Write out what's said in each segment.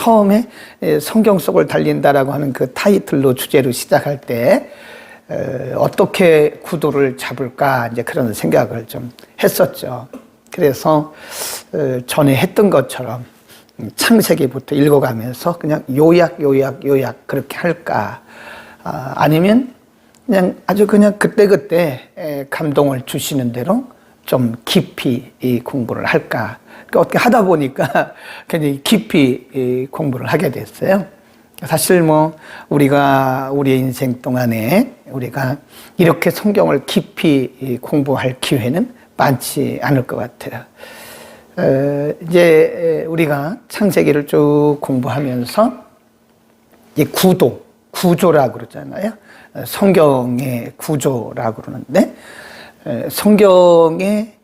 처음에 성경 속을 달린다라고 하는 그 타이틀로 주제로 시작할 때 어떻게 구도를 잡을까 이제 그런 생각을 좀 했었죠. 그래서 전에 했던 것처럼 창세기부터 읽어가면서 그냥 요약 그렇게 할까, 아니면 그냥 아주 그냥 그때그때 감동을 주시는 대로 좀 깊이 이 공부를 할까. 그러니까 어떻게 하다 보니까 굉장히 깊이 공부를 하게 됐어요. 사실 뭐 우리가 우리의 인생 동안에 우리가 이렇게 성경을 깊이 공부할 기회는 많지 않을 것 같아요. 이제 우리가 창세기를 쭉 공부하면서 이 구조라고 그러잖아요. 성경의 구조라고 그러는데, 성경의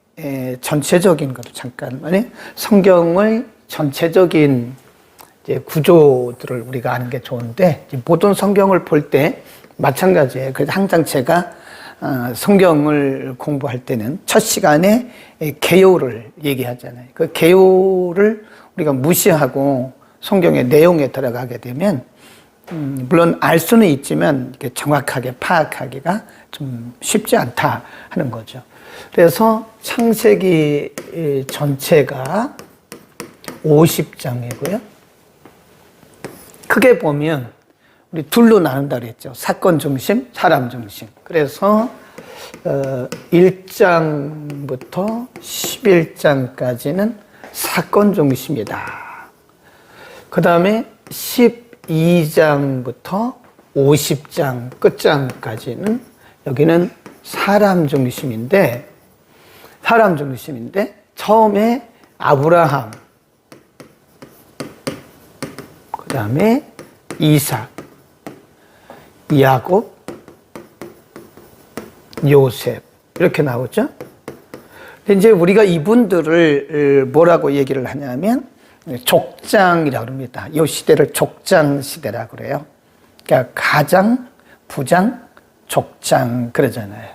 전체적인 것도 잠깐만요. 성경의 전체적인 이제 구조들을 우리가 아는 게 좋은데, 모든 성경을 볼 때 마찬가지예요. 그래서 항상 제가 성경을 공부할 때는 첫 시간에 개요를 얘기하잖아요. 그 개요를 우리가 무시하고 성경의 내용에 들어가게 되면 물론 알 수는 있지만 정확하게 파악하기가 좀 쉽지 않다 하는 거죠. 그래서 창세기 전체가 50장이고요. 크게 보면 우리 둘로 나눈다 그랬죠. 사건 중심, 사람 중심. 그래서 1장부터 11장까지는 사건 중심이다. 그 다음에 12장부터 50장 끝장까지는 여기는 사람 중심인데 처음에 아브라함, 그 다음에 이삭, 야곱, 요셉 이렇게 나오죠. 근데 이제 우리가 이분들을 뭐라고 얘기를 하냐면 족장이라고 합니다. 이 시대를 족장 시대라고 그래요. 그러니까 가장, 부장, 족장 그러잖아요.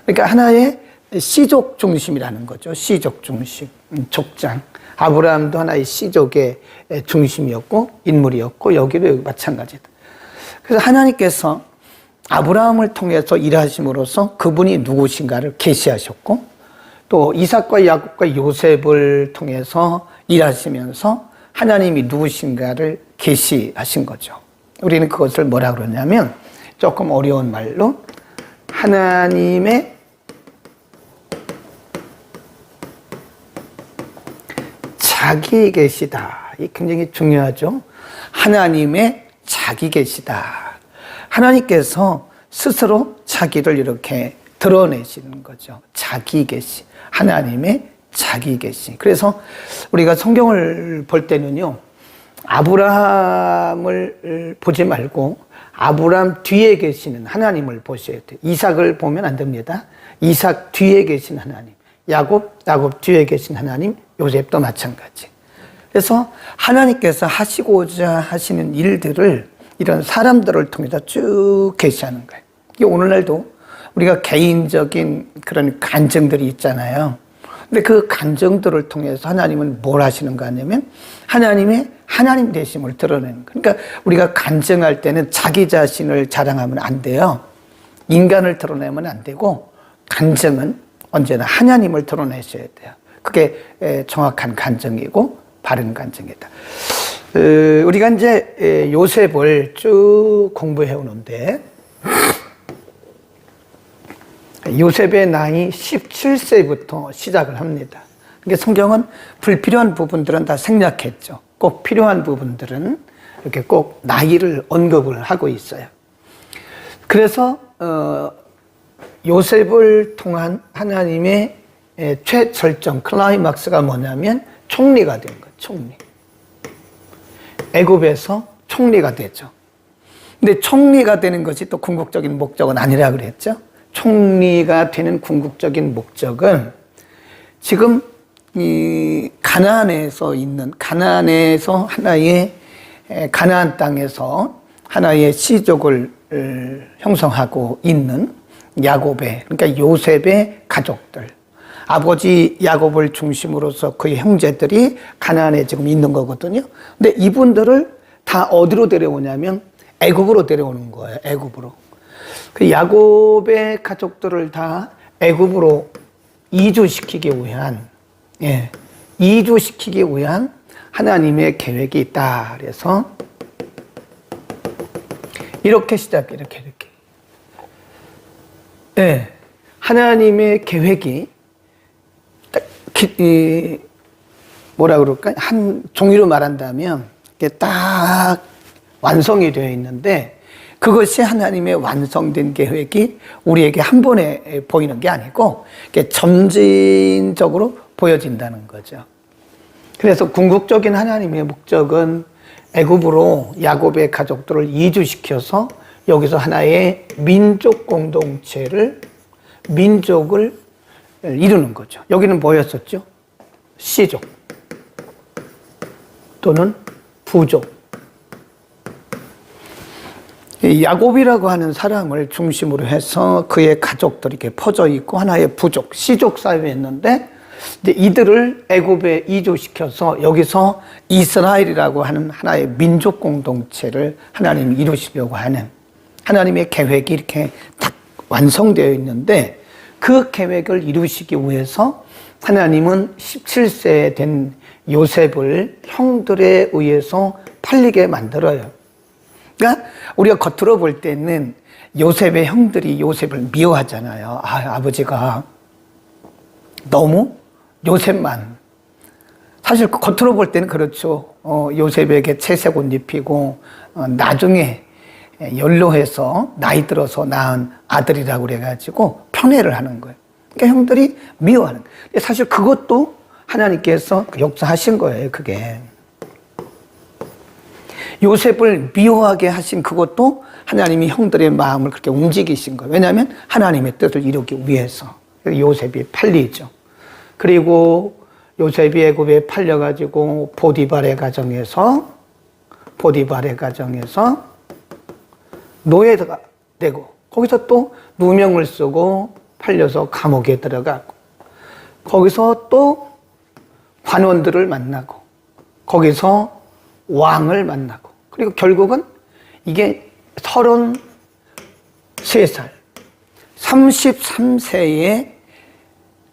그러니까 하나의 씨족 중심이라는 거죠. 씨족 중심, 족장. 아브라함도 하나의 씨족의 중심이었고 인물이었고 여기도 마찬가지다. 그래서 하나님께서 아브라함을 통해서 일하심으로써 그분이 누구신가를 계시하셨고, 또 이삭과 야곱과 요셉을 통해서 일하시면서 하나님이 누구신가를 계시하신 거죠. 우리는 그것을 뭐라 그러냐면 조금 어려운 말로 하나님의 자기 계시다. 이 굉장히 중요하죠. 하나님의 자기 계시다. 하나님께서 스스로 자기를 이렇게 드러내시는 거죠. 자기 계시. 하나님의 자기 계시. 그래서 우리가 성경을 볼 때는요, 아브라함을 보지 말고 아브라함 뒤에 계시는 하나님을 보셔야 돼요. 이삭을 보면 안 됩니다. 이삭 뒤에 계신 하나님. 야곱 뒤에 계신 하나님. 요셉도 마찬가지. 그래서 하나님께서 하시고자 하시는 일들을 이런 사람들을 통해서 쭉 계시하는 거예요. 오늘날도 우리가 개인적인 그런 간증들이 있잖아요. 근데 그 간증들을 통해서 하나님은 뭘 하시는가 하냐면 하나님의 하나님 되심을 드러내는 거예요. 그러니까 우리가 간증할 때는 자기 자신을 자랑하면 안 돼요. 인간을 드러내면 안 되고, 간증은 언제나 하나님을 드러내셔야 돼요. 그게 정확한 간증이고 바른 간증이다. 우리가 이제 요셉을 쭉 공부해 오는데, 요셉의 나이 17세부터 시작을 합니다. 그러니까 성경은 불필요한 부분들은 다 생략했죠. 꼭 필요한 부분들은 이렇게 꼭 나이를 언급을 하고 있어요. 그래서 요셉을 통한 하나님의 최절정 클라이막스가 뭐냐면 총리가 된 거예요. 총리. 애굽에서 총리가 되죠. 근데 총리가 되는 것이 또 궁극적인 목적은 아니라 그랬죠. 총리가 되는 궁극적인 목적은 지금 이 가나안에서 하나의 가나안 땅에서 하나의 씨족을 형성하고 있는 야곱의, 그러니까 요셉의 가족들, 아버지 야곱을 중심으로서 그의 형제들이 가나안에 지금 있는 거거든요. 근데 이분들을 다 어디로 데려오냐면 애굽으로 데려오는 거예요. 애굽으로. 그 야곱의 가족들을 다 애굽으로 이주시키기 위한, 이주시키기 위한 하나님의 계획이 있다. 그래서 이렇게 시작해, 이렇게. 하나님의 계획이 뭐라 그럴까? 한 종이로 말한다면 이게 딱 완성이 되어 있는데 그것이 하나님의 완성된 계획이 우리에게 한 번에 보이는 게 아니고 이게 점진적으로 보여진다는 거죠. 그래서 궁극적인 하나님의 목적은 애굽으로 야곱의 가족들을 이주시켜서 여기서 하나의 민족을 이루는 거죠. 여기는 뭐였었죠? 씨족 또는 부족. 야곱이라고 하는 사람을 중심으로 해서 그의 가족들이 이렇게 퍼져 있고 하나의 부족, 씨족 사회였는데 이제 이들을 애굽에 이주시켜서 여기서 이스라엘이라고 하는 하나의 민족 공동체를 하나님이 이루시려고 하는 하나님의 계획이 이렇게 딱 완성되어 있는데 그 계획을 이루시기 위해서 하나님은 17세 된 요셉을 형들에 의해서 팔리게 만들어요. 그러니까 우리가 겉으로 볼 때는 요셉의 형들이 요셉을 미워하잖아요. 아버지가 너무 요셉만. 사실 겉으로 볼 때는 그렇죠. 요셉에게 채색 옷 입히고 나중에 연로해서 나이 들어서 낳은 아들이라고 그래가지고 편애를 하는 거예요. 그러니까 형들이 미워하는 거예요. 사실 그것도 하나님께서 역사하신 거예요. 그게 요셉을 미워하게 하신 그것도 하나님이 형들의 마음을 그렇게 움직이신 거예요. 왜냐하면 하나님의 뜻을 이루기 위해서. 요셉이 팔리죠. 그리고 요셉이 애굽에 팔려가지고 보디발의 가정에서 노예가 되고 거기서 또 누명을 쓰고 팔려서 감옥에 들어가고 거기서 또 관원들을 만나고 거기서 왕을 만나고 그리고 결국은 이게 33살 33세에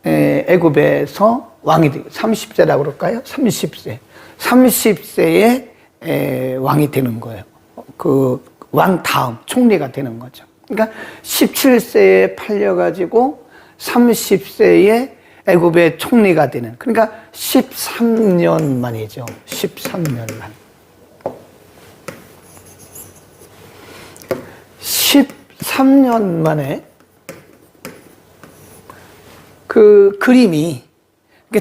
애굽에서 왕이 되고 30세라고 그럴까요? 30세에 왕이 되는 거예요. 그 왕 다음 총리가 되는 거죠. 그러니까 17세에 팔려가지고 30세에 애굽의 총리가 되는, 그러니까 13년 만이죠. 13년 만. 13년 만에 그 그림이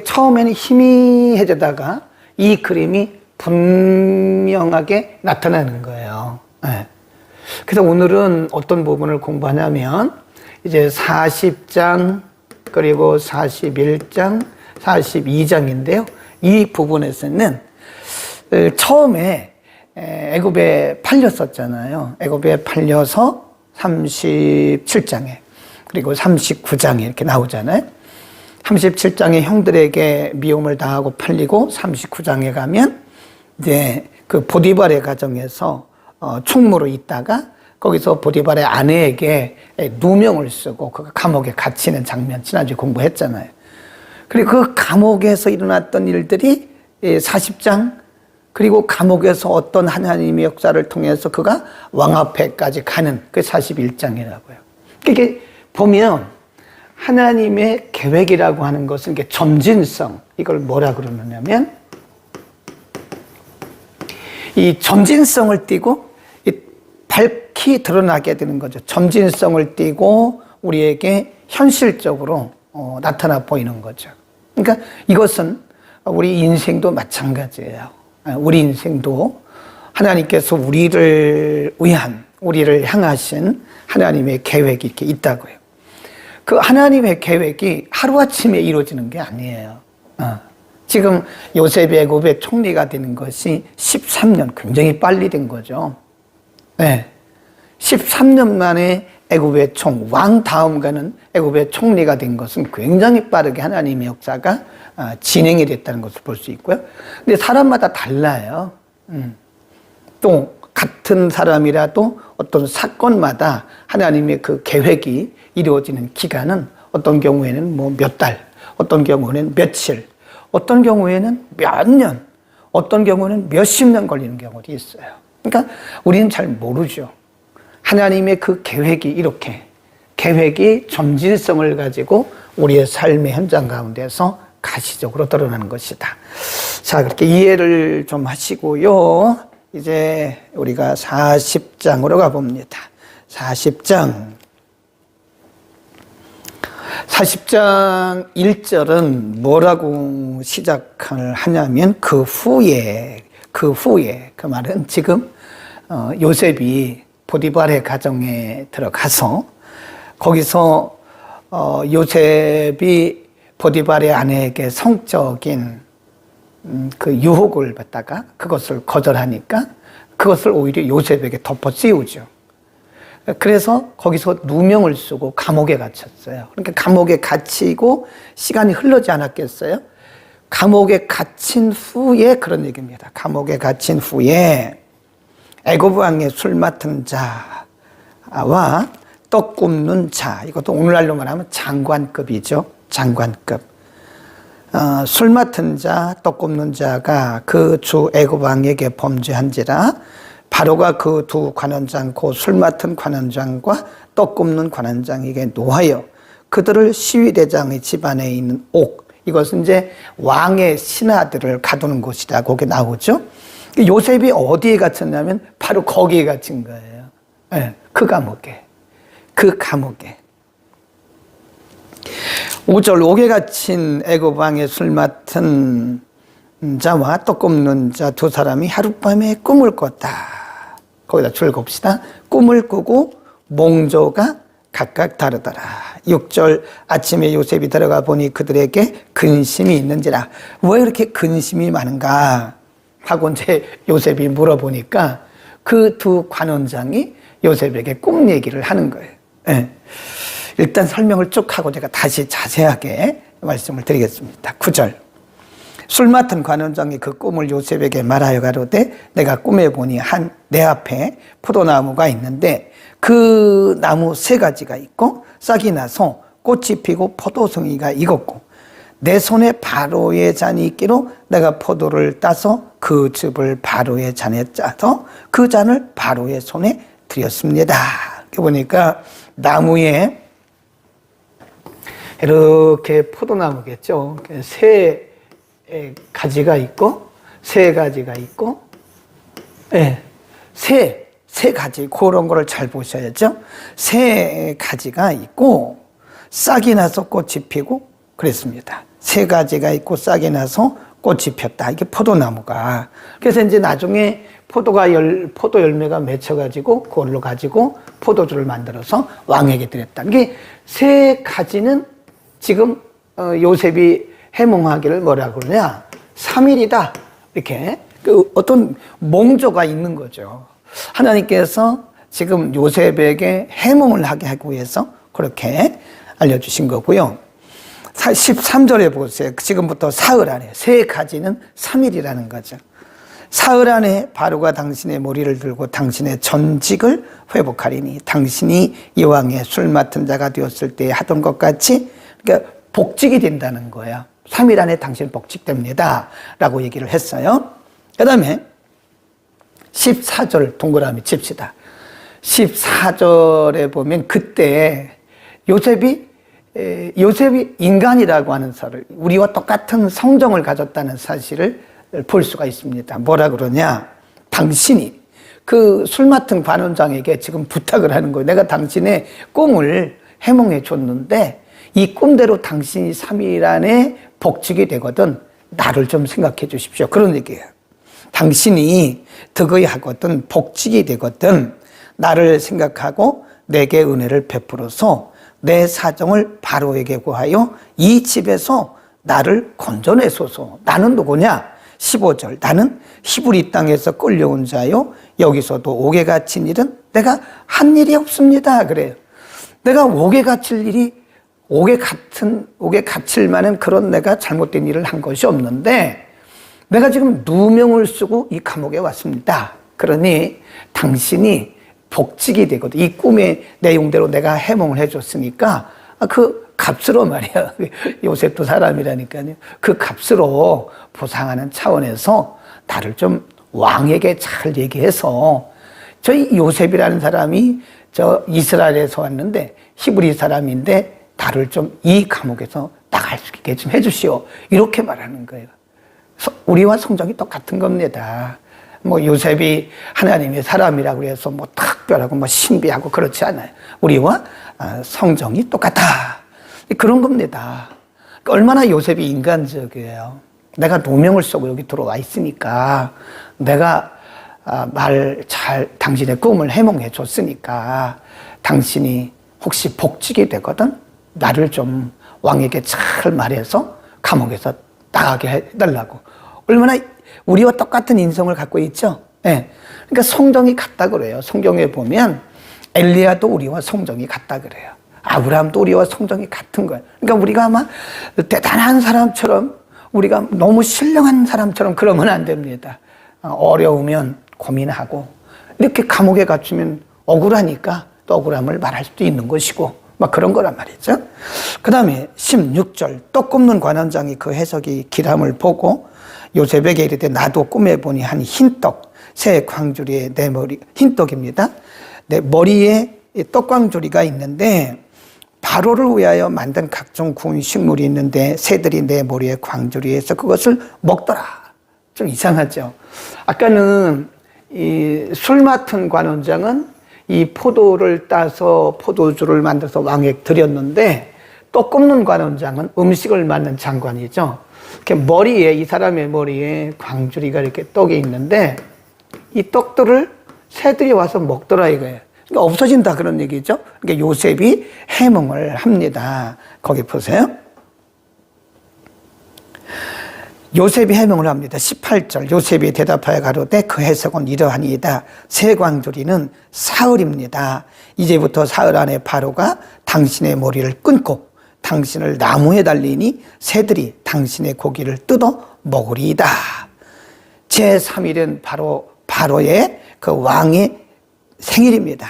처음에는 희미해지다가 이 그림이 분명하게 나타나는 거예요. 네. 그래서 오늘은 어떤 부분을 공부하냐면 이제 40장 그리고 41장, 42장인데요. 이 부분에서는 처음에 애굽에 팔렸었잖아요. 애굽에 팔려서 37장에 그리고 39장에 이렇게 나오잖아요. 37장에 형들에게 미움을 당하고 팔리고 39장에 가면 이제 그 보디발의 가정에서 총무로 있다가 거기서 보디발의 아내에게 누명을 쓰고 그 감옥에 갇히는 장면 지난주에 공부했잖아요. 그리고 그 감옥에서 일어났던 일들이 40장 그리고 감옥에서 어떤 하나님의 역사를 통해서 그가 왕 앞에까지 가는 그 41장이라고요. 이게 보면 하나님의 계획이라고 하는 것은 이게 점진성, 이걸 뭐라 그러느냐면 이 점진성을 띠고 밝히 드러나게 되는 거죠. 점진성을 띠고 우리에게 현실적으로 나타나 보이는 거죠. 그러니까 이것은 우리 인생도 마찬가지예요. 우리 인생도 하나님께서 우리를 위한, 우리를 향하신 하나님의 계획이 이렇게 있다고요. 그 하나님의 계획이 하루아침에 이루어지는 게 아니에요. 지금 요셉이 애굽의 총리가 되는 것이 13년, 굉장히 빨리 된 거죠. 네. 13년 만에 애굽의 왕 다음 가는 애굽의 총리가 된 것은 굉장히 빠르게 하나님의 역사가 진행이 됐다는 것을 볼 수 있고요. 근데 사람마다 달라요. 또 같은 사람이라도 어떤 사건마다 하나님의 그 계획이 이루어지는 기간은 어떤 경우에는 뭐 몇 달, 어떤 경우에는 며칠, 어떤 경우에는 몇 년, 어떤 경우는 몇십 년 걸리는 경우도 있어요. 그러니까 우리는 잘 모르죠. 하나님의 그 계획이 이렇게, 계획이 점진성을 가지고 우리의 삶의 현장 가운데서 가시적으로 드러나는 것이다. 자, 그렇게 이해를 좀 하시고요. 이제 우리가 40장으로 가봅니다. 40장 1절은 뭐라고 시작을 하냐면 그 후에 그 말은 지금 요셉이 보디발의 가정에 들어가서 거기서 요셉이 보디발의 아내에게 성적인 그 유혹을 받다가 그것을 거절하니까 그것을 오히려 요셉에게 덮어 씌우죠. 그래서 거기서 누명을 쓰고 감옥에 갇혔어요. 그러니까 감옥에 갇히고 시간이 흐르지 않았겠어요? 감옥에 갇힌 후에 그런 얘기입니다. 감옥에 갇힌 후에 애굽 왕의 술 맡은 자와 떡 굽는 자, 이것도 오늘날로 말하면 장관급이죠. 장관급. 술 맡은 자, 떡 굽는 자가 그 주 애굽 왕에게 범죄한지라 바로가 그 두 관원장, 그 술 맡은 관원장과 떡 굽는 관원장에게 노하여 그들을 시위대장의 집안에 있는 옥, 이것은 이제 왕의 신하들을 가두는 곳이다. 거기 나오죠. 요셉이 어디에 갇혔냐면 바로 거기에 갇힌 거예요. 네, 그 감옥에. 5절, 옥에 갇힌 애굽 왕의 술 맡은 자와 떡 굽는 자 두 사람이 하룻밤에 꿈을 꿨다. 거기다 줄 곱시다. 꿈을 꾸고 몽조가 각각 다르더라. 6절, 아침에 요셉이 들어가 보니 그들에게 근심이 있는지라. 왜 이렇게 근심이 많은가 하고 이제 요셉이 물어보니까 그 두 관원장이 요셉에게 꿈 얘기를 하는 거예요. 네. 일단 설명을 쭉 하고 제가 다시 자세하게 말씀을 드리겠습니다. 9절, 술 맡은 관원장이 그 꿈을 요셉에게 말하여 가로되 내가 꿈에 보니 내 앞에 포도나무가 있는데 그 나무 3가지가 있고 싹이 나서 꽃이 피고 포도송이가 익었고 내 손에 바로의 잔이 있기로 내가 포도를 따서 그 즙을 바로의 잔에 짜서 그 잔을 바로의 손에 드렸습니다. 이렇게 보니까 나무에 이렇게 포도나무겠죠. 3가지가 있고 3가지가 있고 세 가지, 그런 거를 잘 보셔야죠. 3가지가 있고 싹이 나서 꽃이 피고 그랬습니다. 3가지가 있고 싹이 나서 꽃이 폈다. 이게 포도나무가. 그래서 이제 나중에 포도 열매가 맺혀가지고 그걸로 가지고 포도주를 만들어서 왕에게 드렸다. 이게 3가지는 지금 요셉이 해몽하기를 뭐라고 그러냐? 3일이다. 이렇게 어떤 몽조가 있는 거죠. 하나님께서 지금 요셉에게 해몽을 하게 하기 위해서 그렇게 알려주신 거고요. 13절에 보세요. 지금부터 사흘 안에 3가지는 3일이라는 거죠. 사흘 안에 바로가 당신의 머리를 들고 당신의 전직을 회복하리니 당신이 이왕의 술 맡은 자가 되었을 때 하던 것 같이, 그러니까 복직이 된다는 거야. 3일 안에 당신 복직됩니다 라고 얘기를 했어요. 그 다음에 14절 동그라미 칩시다. 14절에 보면 그때 요셉이 인간이라고 하는 사를, 우리와 똑같은 성정을 가졌다는 사실을 볼 수가 있습니다. 뭐라 그러냐? 당신이 그 술 맡은 관원장에게 지금 부탁을 하는 거예요. 내가 당신의 꿈을 해몽해 줬는데 이 꿈대로 당신이 3일 안에 복직이 되거든 나를 좀 생각해 주십시오. 그런 얘기예요. 당신이 득의 하거든 복직이 되거든 나를 생각하고 내게 은혜를 베풀어서 내 사정을 바로에게 구하여 이 집에서 나를 건져내소서. 나는 누구냐? 15절, 나는 히브리 땅에서 끌려온 자요 여기서도 옥에 갇힌 일은 내가 한 일이 없습니다. 그래요. 내가 옥에 갇힐 일이, 옥에 갇힐 만한 그런 내가 잘못된 일을 한 것이 없는데 내가 지금 누명을 쓰고 이 감옥에 왔습니다. 그러니 당신이 복직이 되거든. 이 꿈의 내용대로 내가 해몽을 해줬으니까 그 값으로 말이야. 요셉도 사람이라니까요. 그 값으로 보상하는 차원에서 나를 좀 왕에게 잘 얘기해서 저희 요셉이라는 사람이 저 이스라엘에서 왔는데 히브리 사람인데 나를 좀 이 감옥에서 나갈 수 있게 좀 해주시오. 이렇게 말하는 거예요. 우리와 성정이 똑같은 겁니다. 뭐 요셉이 하나님의 사람이라고 해서 뭐 특별하고 뭐 신비하고 그렇지 않아요. 우리와 성정이 똑같다. 그런 겁니다. 얼마나 요셉이 인간적이에요. 내가 노명을 쓰고 여기 들어와 있으니까 내가 당신의 꿈을 해몽해 줬으니까 당신이 혹시 복직이 되거든 나를 좀 왕에게 잘 말해서 감옥에서 나가게 해달라고. 얼마나 우리와 똑같은 인성을 갖고 있죠. 네. 그러니까 성정이 같다 그래요. 성경에 보면 엘리야도 우리와 성정이 같다 그래요. 아브라함도 우리와 성정이 같은 거예요. 그러니까 우리가 아마 대단한 사람처럼 우리가 너무 신령한 사람처럼 그러면 안 됩니다. 어려우면 고민하고 이렇게 감옥에 갇히면 억울하니까 또 억울함을 말할 수도 있는 것이고 막 그런 거란 말이죠. 그 다음에 16절 떡 굽는 관원장이 그 해석이 길함을 보고 요셉에게 이르되 나도 꿈에 보니 한 흰떡 새 광주리에 내 머리 흰떡입니다. 내 머리에 떡광주리가 있는데 바로를 위하여 만든 각종 구운 식물이 있는데 새들이 내 머리에 광주리에서 그것을 먹더라. 좀 이상하죠. 아까는 이 술 맡은 관원장은 이 포도를 따서 포도주를 만들어서 왕에게 드렸는데 떡 굽는 관원장은 음식을 맡는 장관이죠. 이렇게 머리에 이 사람의 머리에 광주리가 이렇게 떡이 있는데 이 떡들을 새들이 와서 먹더라 이거예요. 그러니까 없어진다 그런 얘기죠. 그러니까 요셉이 해몽을 합니다. 거기 보세요. 요셉이 해명을 합니다. 18절 요셉이 대답하여 가로되 그 해석은 이러하니이다. 새 광주리는 사흘입니다. 이제부터 사흘 안에 바로가 당신의 머리를 끊고 당신을 나무에 달리니 새들이 당신의 고기를 뜯어 먹으리이다. 제3일은 바로의 그 왕의 생일입니다.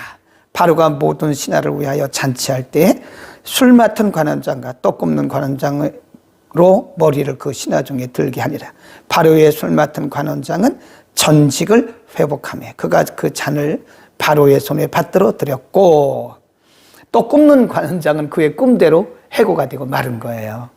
바로가 모든 신하를 위하여 잔치할 때 술 맡은 관원장과 떡 굽는 관원장을 로 머리를 그 신하 중에 들게 하니라. 바로의 술 맡은 관원장은 전직을 회복하며 그가 그 잔을 바로의 손에 받들어 드렸고 또 굽는 관원장은 그의 꿈대로 해고가 되고 마른 거예요.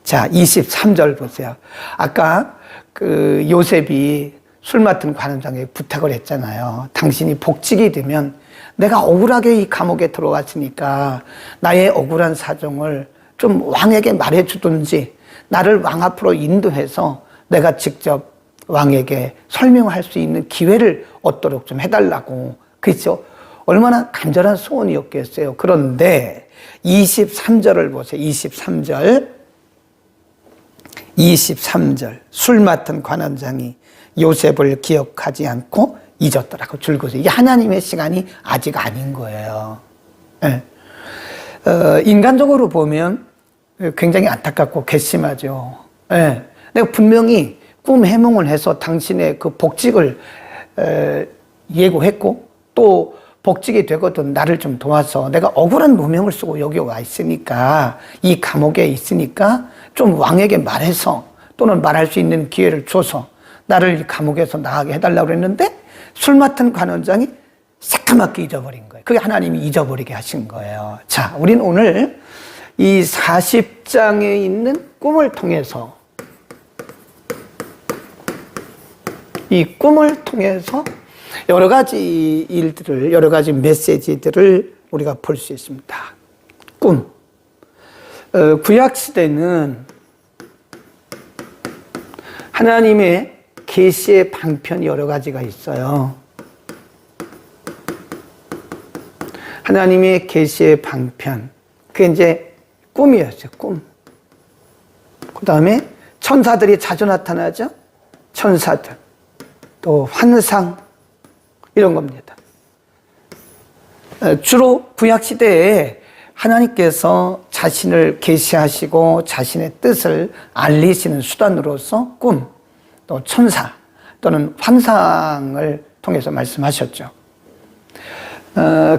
자, 23절 보세요. 아까 그 요셉이 술 맡은 관원장에게 부탁을 했잖아요. 당신이 복직이 되면 내가 억울하게 이 감옥에 들어왔으니까 나의 억울한 사정을 좀 왕에게 말해주든지 나를 왕 앞으로 인도해서 내가 직접 왕에게 설명할 수 있는 기회를 얻도록 좀 해달라고. 그렇죠? 얼마나 간절한 소원이었겠어요. 그런데 23절을 보세요. 23절 술 맡은 관원장이 요셉을 기억하지 않고 잊었더라고. 줄거서 이게 하나님의 시간이 아직 아닌 거예요. 네. 인간적으로 보면 굉장히 안타깝고 괘씸하죠. 네. 내가 분명히 꿈 해몽을 해서 당신의 그 복직을 예고했고 또 복직이 되거든 나를 좀 도와서 내가 억울한 누명을 쓰고 여기 와 있으니까 이 감옥에 있으니까 좀 왕에게 말해서 또는 말할 수 있는 기회를 줘서 나를 이 감옥에서 나가게 해달라고 했는데 술 맡은 관원장이 새까맣게 잊어버린 거예요. 그게 하나님이 잊어버리게 하신 거예요. 자, 우리는 오늘 이 40장에 있는 꿈을 통해서 이 꿈을 통해서 여러 가지 일들을, 여러 가지 메시지들을 우리가 볼 수 있습니다. 꿈. 구약시대는 하나님의 계시의 방편이 여러 가지가 있어요. 하나님의 계시의 방편. 그게 이제 꿈이었어요, 꿈. 그 다음에 천사들이 자주 나타나죠? 천사들. 또 환상. 이런 겁니다. 주로 구약시대에 하나님께서 자신을 계시하시고 자신의 뜻을 알리시는 수단으로서 꿈, 또 천사 또는 환상을 통해서 말씀하셨죠.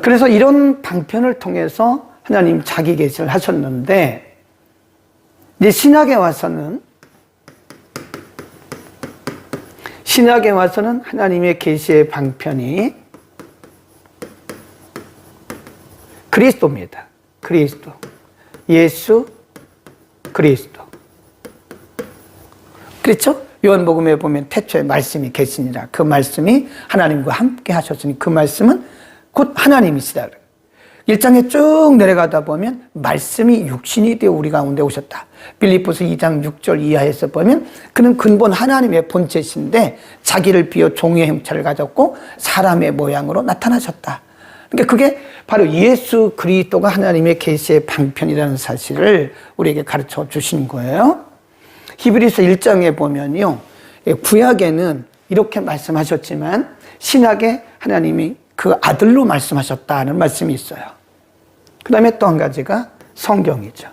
그래서 이런 방편을 통해서 하나님 자기 계시를 하셨는데, 이제 신약에 와서는 하나님의 계시의 방편이 그리스도입니다. 그리스도. 예수 그리스도. 그렇죠? 요한복음에 보면 태초에 말씀이 계시니라. 그 말씀이 하나님과 함께 하셨으니 그 말씀은 곧 하나님이시다. 1장에 쭉 내려가다 보면 말씀이 육신이 되어 우리 가운데 오셨다. 빌립보서 2장 6절 이하에서 보면 그는 근본 하나님의 본체신데 자기를 비워 종의 형체를 가졌고 사람의 모양으로 나타나셨다. 그러니까 그게 바로 예수 그리스도가 하나님의 계시의 방편이라는 사실을 우리에게 가르쳐 주신 거예요. 히브리서 1장에 보면요, 구약에는 이렇게 말씀하셨지만 신약에 하나님이 그 아들로 말씀하셨다는 말씀이 있어요. 그 다음에 또 한 가지가 성경이죠.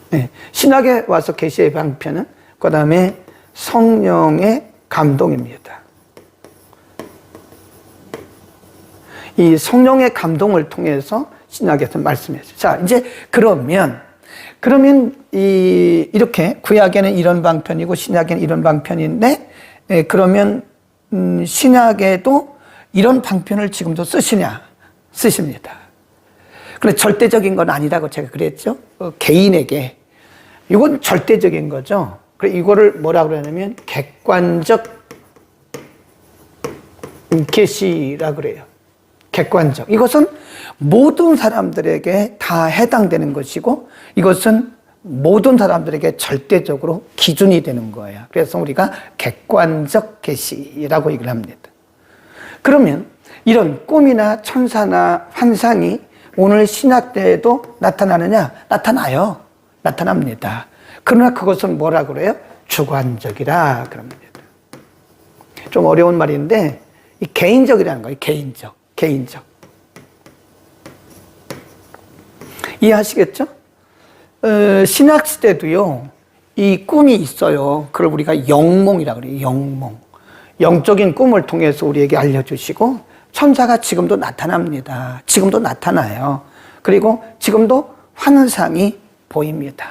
네, 신약에 와서 계시의 방편은 그 다음에 성령의 감동입니다. 이 성령의 감동을 통해서 신약에서 말씀했어요. 자, 이제 그러면 이렇게 구약에는 이런 방편이고 신약에는 이런 방편인데, 그러면 신약에도 이런 방편을 지금도 쓰시냐? 쓰십니다. 그런데 절대적인 건 아니라고 제가 그랬죠. 개인에게 이건 절대적인 거죠. 그래서 이거를 뭐라고 그러냐면 객관적 계시라 그래요. 객관적. 이것은 모든 사람들에게 다 해당되는 것이고 이것은 모든 사람들에게 절대적으로 기준이 되는 거예요. 그래서 우리가 객관적 계시라고 얘기를 합니다. 그러면 이런 꿈이나 천사나 환상이 오늘 신약 때에도 나타나느냐? 나타나요. 나타납니다. 그러나 그것은 뭐라 그래요? 주관적이라 그럽니다. 좀 어려운 말인데 이 개인적이라는 거예요. 개인적. 이해하시겠죠? 신약 시대도요, 이 꿈이 있어요. 그걸 우리가 영몽이라 그래요. 영몽. 영적인 꿈을 통해서 우리에게 알려주시고 천사가 지금도 나타납니다. 지금도 나타나요. 그리고 지금도 환상이 보입니다.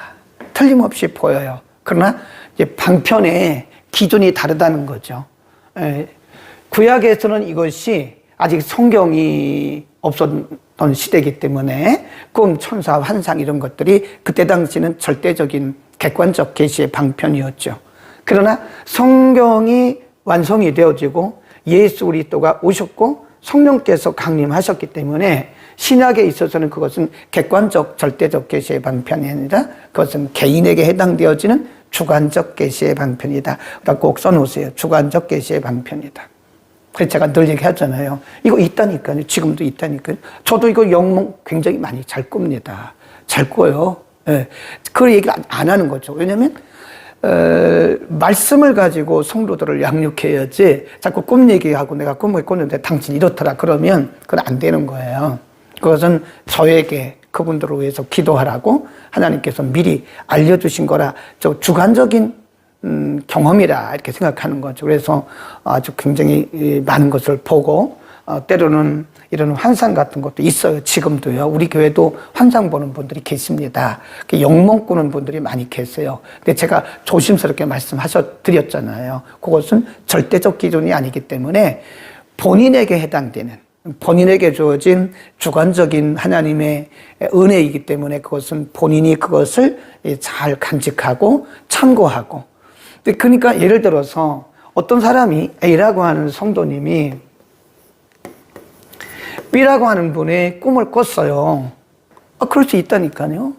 틀림없이 보여요. 그러나 이제 방편의 기준이 다르다는 거죠. 구약에서는 이것이 아직 성경이 없었던 시대이기 때문에 꿈, 천사, 환상 이런 것들이 그때 당시는 절대적인 객관적 계시의 방편이었죠. 그러나 성경이 완성이 되어지고 예수 그리스도가 오셨고 성령께서 강림하셨기 때문에 신약에 있어서는 그것은 객관적 절대적 계시의 방편이 아니라 그것은 개인에게 해당되어지는 주관적 계시의 방편이다. 그러니까 꼭 써놓으세요. 주관적 계시의 방편이다. 그래서 제가 늘 얘기하잖아요. 이거 있다니까요. 지금도 있다니까요. 저도 이거 영몽 굉장히 많이 잘 꿉니다. 잘 꿔요. 네. 그 얘기를 안 하는 거죠. 왜냐하면 말씀을 가지고 성도들을 양육해야지 자꾸 꿈 얘기하고 내가 꿈을 꿨는데 당신 이렇더라 그러면 그건 안 되는 거예요. 그것은 저에게 그분들을 위해서 기도하라고 하나님께서 미리 알려주신 거라 저 주관적인 경험이라 이렇게 생각하는 거죠. 그래서 아주 굉장히 많은 것을 보고 때로는 이런 환상 같은 것도 있어요. 지금도요. 우리 교회도 환상 보는 분들이 계십니다. 영몽 꾸는 분들이 많이 계세요. 근데 제가 조심스럽게 드렸잖아요. 그것은 절대적 기준이 아니기 때문에 본인에게 해당되는, 본인에게 주어진 주관적인 하나님의 은혜이기 때문에 그것은 본인이 그것을 잘 간직하고 참고하고. 그러니까 예를 들어서 어떤 사람이 A라고 하는 성도님이 B라고 하는 분의 꿈을 꿨어요. 그럴 수 있다니까요.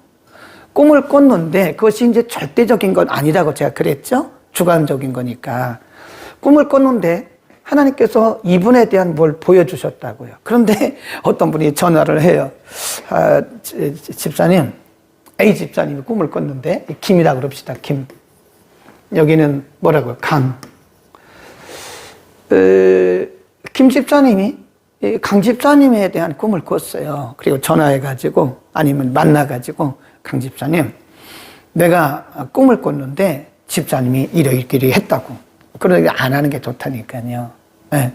꿈을 꿨는데 그것이 이제 절대적인 건 아니라고 제가 그랬죠? 주관적인 거니까. 꿈을 꿨는데 하나님께서 이분에 대한 뭘 보여주셨다고요. 그런데 어떤 분이 전화를 해요. 집사님, A 집사님이 꿈을 꿨는데, 김이라고 그럽시다, 김. 여기는 뭐라고요? 강. 김 집사님이 강 집사님에 대한 꿈을 꿨어요. 그리고 전화해가지고 아니면 만나가지고 강 집사님, 내가 꿈을 꿨는데 집사님이 이러이러이 했다고. 그러니까 안 하는 게 좋다니까요. 예.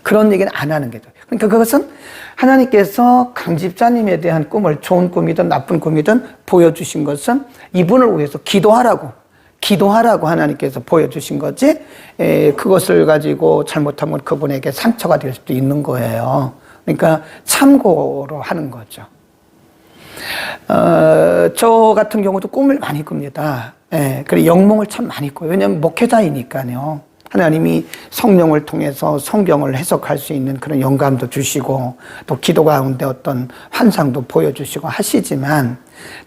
그런 얘기는 안 하는 게 좋아요. 그러니까 그것은 하나님께서 강 집사님에 대한 꿈을 좋은 꿈이든 나쁜 꿈이든 보여주신 것은 이분을 위해서 기도하라고 하나님께서 보여주신 거지, 그것을 가지고 잘못하면 그분에게 상처가 될 수도 있는 거예요. 그러니까 참고로 하는 거죠. 저 같은 경우도 꿈을 많이 꿉니다. 그리고 영몽을 참 많이 꿔요. 왜냐하면 목회자이니까요. 하나님이 성령을 통해서 성경을 해석할 수 있는 그런 영감도 주시고 또 기도 가운데 어떤 환상도 보여주시고 하시지만,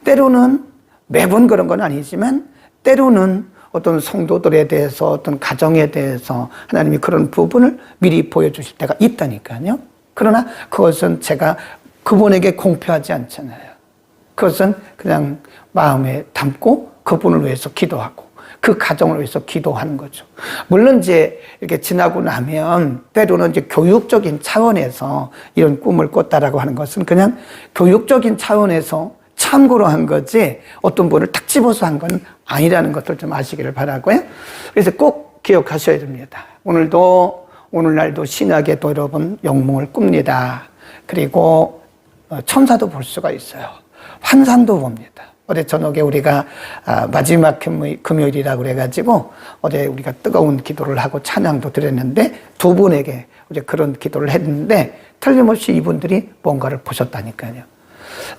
때로는 매번 그런 건 아니지만 때로는 어떤 성도들에 대해서 어떤 가정에 대해서 하나님이 그런 부분을 미리 보여주실 때가 있다니까요. 그러나 그것은 제가 그분에게 공표하지 않잖아요. 그것은 그냥 마음에 담고 그분을 위해서 기도하고 그 가정을 위해서 기도하는 거죠. 물론 이제 이렇게 지나고 나면 때로는 이제 교육적인 차원에서 이런 꿈을 꿨다라고 하는 것은 그냥 교육적인 차원에서 참고로 한 거지 어떤 분을 탁 집어서 한 건 아니라는 것을 좀 아시기를 바라고요. 그래서 꼭 기억하셔야 됩니다. 오늘날도 신약에도 여러분 영몽을 꿉니다. 그리고 천사도 볼 수가 있어요. 환상도 봅니다. 어제 저녁에 우리가 마지막 금요일이라고 그래가지고 어제 우리가 뜨거운 기도를 하고 찬양도 드렸는데 두 분에게 어제 그런 기도를 했는데 틀림없이 이분들이 뭔가를 보셨다니까요.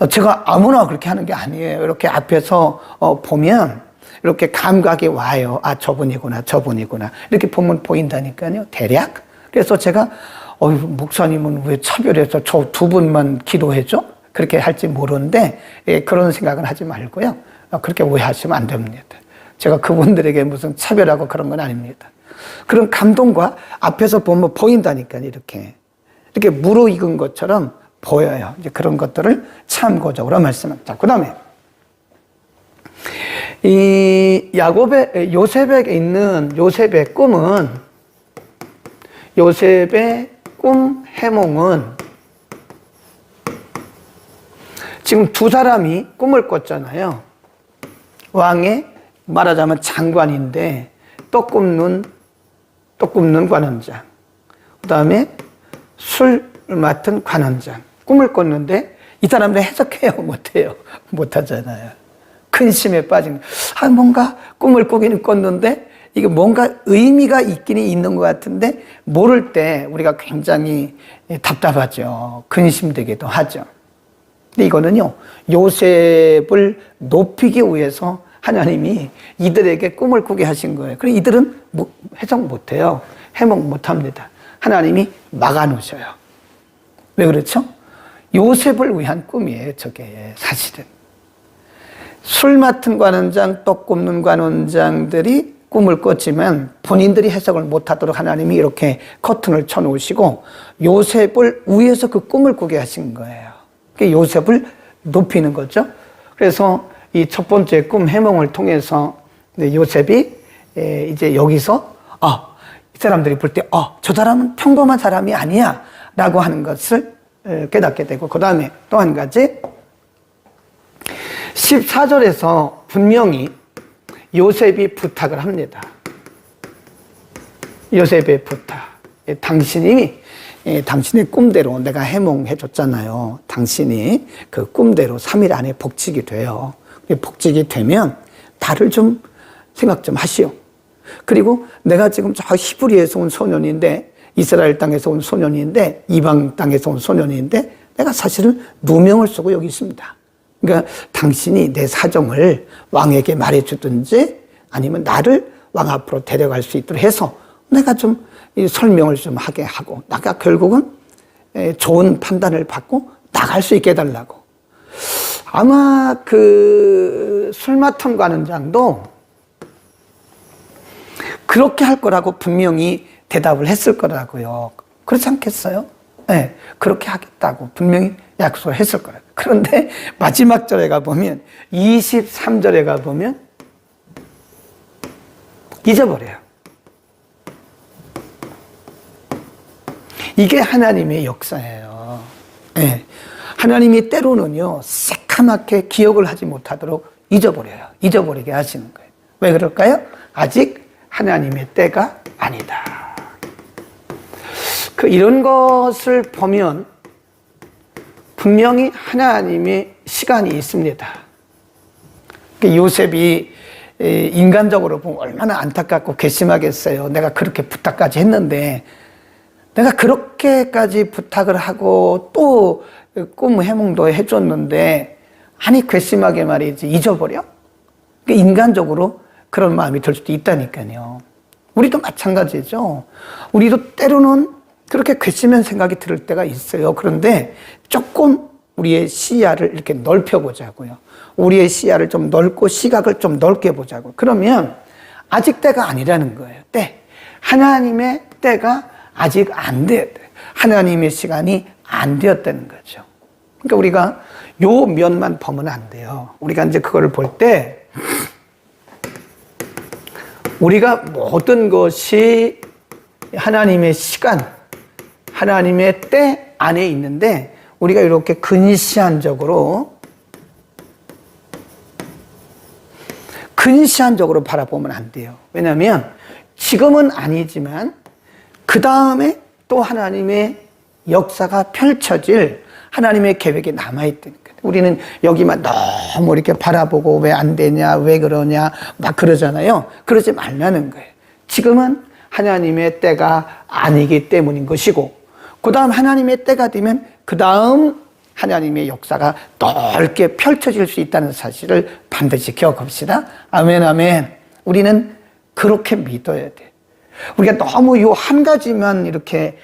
제가 아무나 그렇게 하는 게 아니에요. 이렇게 앞에서 보면 이렇게 감각이 와요. 아, 저분이구나. 이렇게 보면 보인다니까요. 대략. 그래서 제가 목사님은 왜 차별해서 저 두 분만 기도해줘? 그렇게 할지 모르는데 그런 생각은 하지 말고요. 그렇게 오해하시면 안 됩니다. 제가 그분들에게 무슨 차별하고 그런 건 아닙니다. 그런 감동과 앞에서 보면 보인다니까요. 이렇게 무르익은 것처럼 보여요. 이제 그런 것들을 참고적으로 말씀합니다. 그 다음에 이 요셉에게 있는 요셉의 꿈은, 요셉의 꿈 해몽은 지금 두 사람이 꿈을 꿨잖아요. 왕의 말하자면 장관인데 떡 굽는 관원장, 그 다음에 술 맡은 관원장. 꿈을 꿨는데 이 사람들 해석해요? 못해요? 못하잖아요. 근심에 빠진, 뭔가 꿈을 꾸기는 꿨는데 이게 뭔가 의미가 있기는 있는 것 같은데 모를 때 우리가 굉장히 답답하죠. 근심되기도 하죠. 근데 이거는요, 요셉을 높이기 위해서 하나님이 이들에게 꿈을 꾸게 하신 거예요. 그리고 이들은 해석 못해요. 해몽 못합니다. 하나님이 막아놓으셔요. 왜 그렇죠? 요셉을 위한 꿈이에요, 저게 사실은. 술 맡은 관원장, 떡 굽는 관원장들이 꿈을 꿨지만 본인들이 해석을 못하도록 하나님이 이렇게 커튼을 쳐놓으시고 요셉을 위해서 그 꿈을 꾸게 하신 거예요. 요셉을 높이는 거죠. 그래서 이 첫 번째 꿈 해몽을 통해서 요셉이 이제 여기서 이 사람들이 볼 때 저 사람은 평범한 사람이 아니야 라고 하는 것을 깨닫게 되고, 그 다음에 또 한 가지 14절에서 분명히 요셉이 부탁을 합니다. 요셉의 부탁. 당신의 꿈대로 내가 해몽해 줬잖아요. 당신이 그 꿈대로 3일 안에 복직이 돼요. 복직이 되면 나를 좀 생각 좀 하시오. 그리고 내가 지금 저 히브리에서 온 소년인데, 이스라엘 땅에서 온 소년인데, 이방 땅에서 온 소년인데 내가 사실은 누명을 쓰고 여기 있습니다. 그러니까 당신이 내 사정을 왕에게 말해주든지 아니면 나를 왕 앞으로 데려갈 수 있도록 해서 내가 좀 설명을 좀 하게 하고, 내가 결국은 좋은 판단을 받고 나갈 수 있게 해달라고. 아마 그 술 맡은 관원장도 그렇게 할 거라고 분명히 대답을 했을 거라고요. 그렇지 않겠어요? 네, 그렇게 하겠다고 분명히 약속을 했을 거라고. 그런데 마지막 절에 가보면, 23절에 가보면 잊어버려요. 이게 하나님의 역사예요. 네. 하나님이 때로는요, 새카맣게 기억을 하지 못하도록 잊어버려요. 잊어버리게 하시는 거예요. 왜 그럴까요? 아직 하나님의 때가 아니다. 이런 것을 보면 분명히 하나님의 시간이 있습니다. 요셉이 인간적으로 보면 얼마나 안타깝고 괘씸하겠어요. 내가 그렇게 부탁까지 했는데, 내가 그렇게까지 부탁을 하고 또 꿈 해몽도 해줬는데, 아니 괘씸하게 말이지 잊어버려? 인간적으로 그런 마음이 들 수도 있다니까요. 우리도 마찬가지죠. 우리도 때로는 그렇게 괘씸한 생각이 들 때가 있어요. 그런데 조금 우리의 시야를 이렇게 넓혀보자고요. 우리의 시야를 좀 넓고 시각을 좀 넓게 보자고. 그러면 아직 때가 아니라는 거예요. 때. 하나님의 때가 아직 안 되었대. 하나님의 시간이 안 되었다는 거죠. 그러니까 우리가 요 면만 보면 안 돼요. 우리가 이제 그거를 볼 때 우리가 모든 것이 하나님의 시간, 하나님의 때 안에 있는데 우리가 이렇게 근시안적으로 바라보면 안 돼요. 왜냐하면 지금은 아니지만 그 다음에 또 하나님의 역사가 펼쳐질 하나님의 계획이 남아있다는 거예요. 우리는 여기만 너무 이렇게 바라보고 왜 안 되냐, 왜 그러냐 막 그러잖아요. 그러지 말라는 거예요. 지금은 하나님의 때가 아니기 때문인 것이고, 그 다음 하나님의 때가 되면 그 다음 하나님의 역사가 넓게 펼쳐질 수 있다는 사실을 반드시 기억합시다. 아멘, 아멘. 우리는 그렇게 믿어야 돼. 우리가 너무 이 한 가지만 이렇게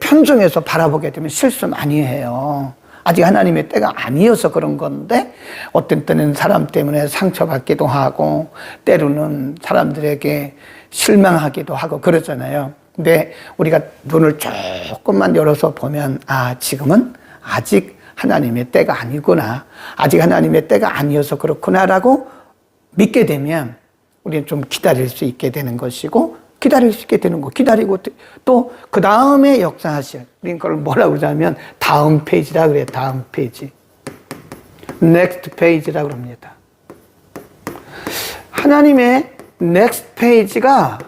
편중해서 바라보게 되면 실수 많이 해요. 아직 하나님의 때가 아니어서 그런 건데, 어떤 때는 사람 때문에 상처받기도 하고, 때로는 사람들에게 실망하기도 하고 그러잖아요. 근데 우리가 눈을 조금만 열어서 보면, 아, 지금은 아직 하나님의 때가 아니구나. 아직 하나님의 때가 아니어서 그렇구나라고 믿게 되면 우리는 좀 기다릴 수 있게 되는 것이고, 기다릴 수 있게 되는 거, 기다리고 또 그 다음에 역사하실, 우리는 그걸 뭐라고 그러냐면 다음 페이지라 그래요. 다음 페이지. next page라고 그럽니다. 하나님의 next page가,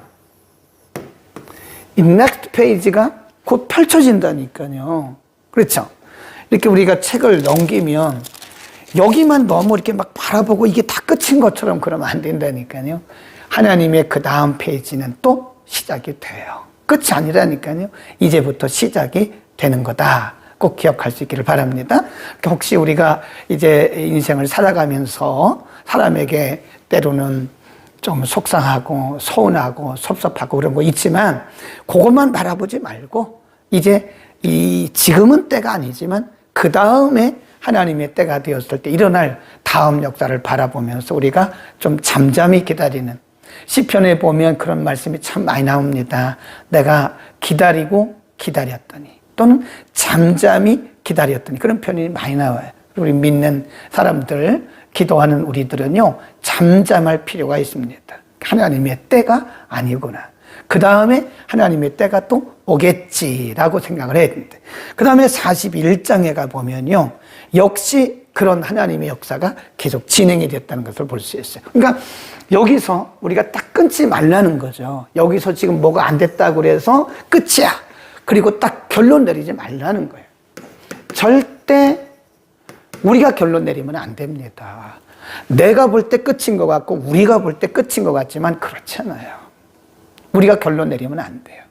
이 next page가 곧 펼쳐진다니까요. 그렇죠? 이렇게 우리가 책을 넘기면 여기만 너무 이렇게 막 바라보고 이게 다 끝인 것처럼 그러면 안 된다니까요. 하나님의 그 다음 페이지는 또 시작이 돼요. 끝이 아니라니까요. 이제부터 시작이 되는 거다. 꼭 기억할 수 있기를 바랍니다. 혹시 우리가 이제 인생을 살아가면서 사람에게 때로는 좀 속상하고 서운하고 섭섭하고 그런 거 있지만 그것만 바라보지 말고 이제 지금은 때가 아니지만 그 다음에 하나님의 때가 되었을 때 일어날 다음 역사를 바라보면서 우리가 좀 잠잠히 기다리는, 시편에 보면 그런 말씀이 참 많이 나옵니다. 내가 기다리고 기다렸더니, 또는 잠잠히 기다렸더니, 그런 표현이 많이 나와요. 우리 믿는 사람들, 기도하는 우리들은요, 잠잠할 필요가 있습니다. 하나님의 때가 아니구나. 그 다음에 하나님의 때가 또 오겠지라고 생각을 해야 됩니다. 그 다음에 41장에 가보면요, 역시 그런 하나님의 역사가 계속 진행이 됐다는 것을 볼 수 있어요. 그러니까 여기서 우리가 딱 끊지 말라는 거죠. 여기서 지금 뭐가 안 됐다고 그래서 끝이야. 그리고 딱 결론 내리지 말라는 거예요. 절대 우리가 결론 내리면 안 됩니다. 내가 볼 때 끝인 것 같고 우리가 볼 때 끝인 것 같지만 그렇잖아요. 우리가 결론 내리면 안 돼요.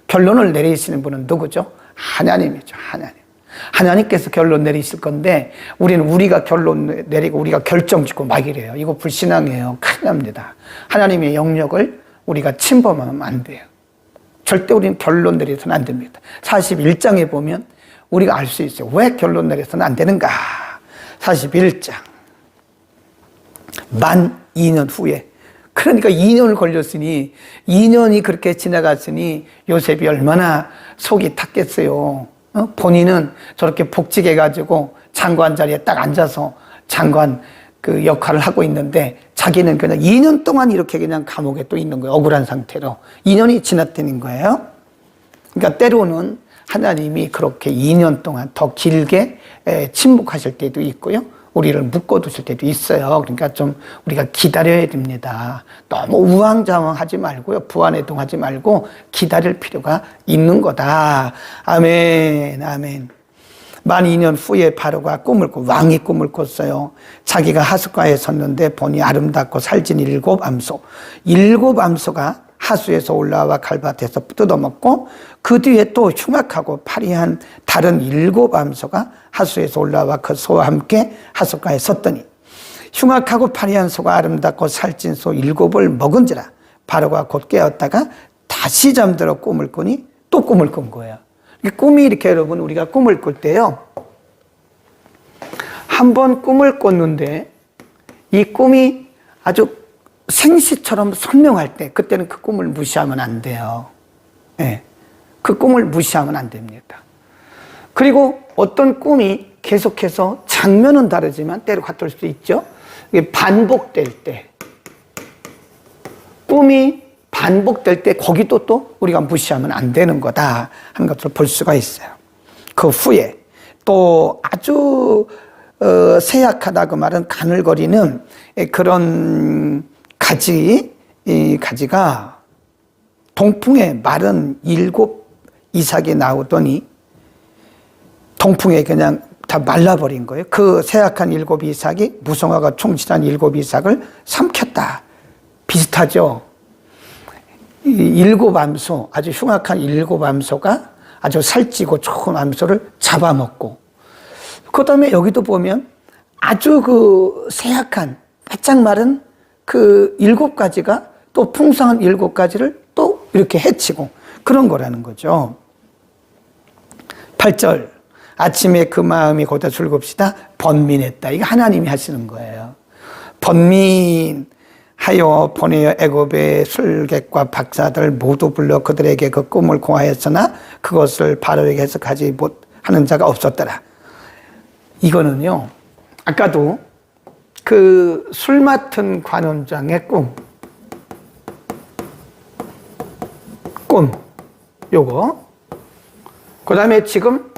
결론을 내리시는 분은 누구죠? 하나님이죠. 하나님. 하나님께서 결론 내리실 건데 우리는 우리가 결론 내리고 우리가 결정 짓고 막 이래요. 이거 불신앙이에요. 큰일 납니다. 하나님의 영역을 우리가 침범하면 안 돼요. 절대 우리는 결론 내려서는 안 됩니다. 41장에 보면 우리가 알 수 있어요. 왜 결론 내려서는 안 되는가? 41장. 만 2년 후에. 그러니까 2년을 걸렸으니 2년이 그렇게 지나갔으니 요셉이 얼마나 속이 탔겠어요. 본인은 저렇게 복직해가지고 장관 자리에 딱 앉아서 장관 그 역할을 하고 있는데 자기는 그냥 2년 동안 이렇게 그냥 감옥에 또 있는 거예요. 억울한 상태로. 2년이 지났다는 거예요. 그러니까 때로는 하나님이 그렇게 2년 동안 더 길게 침묵하실 때도 있고요. 우리를 묶어두실 때도 있어요. 그러니까 좀 우리가 기다려야 됩니다. 너무 우왕좌왕하지 말고요. 부안해동하지 말고 기다릴 필요가 있는 거다. 아멘, 아멘. 만 2년 후에 바로가 꿈을 꾸, 왕이 꿈을 꿨어요. 자기가 하숫가에 섰는데 보니 아름답고 살찐 7 암소. 7 암소가 하수에서 올라와 갈밭에서 뜯어먹고 그 뒤에 또 흉악하고 파리한 다른 7 암소가 하수에서 올라와 그 소와 함께 하숫가에 섰더니 흉악하고 파리한 소가 아름답고 살찐 소 7을 먹은지라 바로가 곧 깨었다가 다시 잠들어 꿈을 꾸니 또 꿈을 꾼 거예요. 꿈이 이렇게 여러분 우리가 꿈을 꿀 때요. 한 번 꿈을 꿨는데 이 꿈이 아주 생시처럼 선명할 때 그때는 그 꿈을 무시하면 안 돼요. 네, 그 꿈을 무시하면 안 됩니다. 그리고 어떤 꿈이 계속해서 장면은 다르지만 때로 같을 수도 있죠. 이게 반복될 때 꿈이 반복될 때 거기도 또 우리가 무시하면 안 되는 거다 하는 것을 볼 수가 있어요. 그 후에 또 아주 세약하다 그 말은 가늘거리는 그런 이 가지가 동풍에 마른 7 이삭이 나오더니 동풍에 그냥 다 말라버린 거예요. 그 세약한 7 이삭이 무성화가 충실한 7 이삭을 삼켰다. 비슷하죠. 7 암소, 아주 흉악한 7 암소가 아주 살찌고 좋은 암소를 잡아먹고, 그 다음에 여기도 보면 아주 그 세약한, 바짝 마른 그 7가지가 또 풍성한 7가지를 또 이렇게 해치고 그런 거라는 거죠. 8절, 아침에 그 마음이 곧다 즐겁시다 번민했다. 이거 하나님이 하시는 거예요. 번민하여 보내어 애굽의 술객과 박사들 모두 불러 그들에게 그 꿈을 고하였으나 그것을 바로에게 해석하지 못하는 자가 없었더라. 이거는요, 아까도 그 술 맡은 관원장의 꿈, 요거. 그 다음에 지금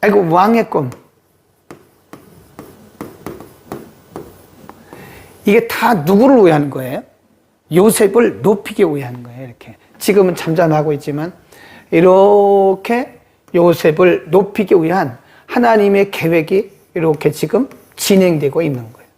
애굽 왕의 꿈. 이게 다 누구를 위한 거예요? 요셉을 높이기 위한 거예요, 이렇게. 지금은 잠잠하고 있지만, 이렇게 요셉을 높이기 위한 하나님의 계획이 이렇게 지금 진행되고 있는 거예요.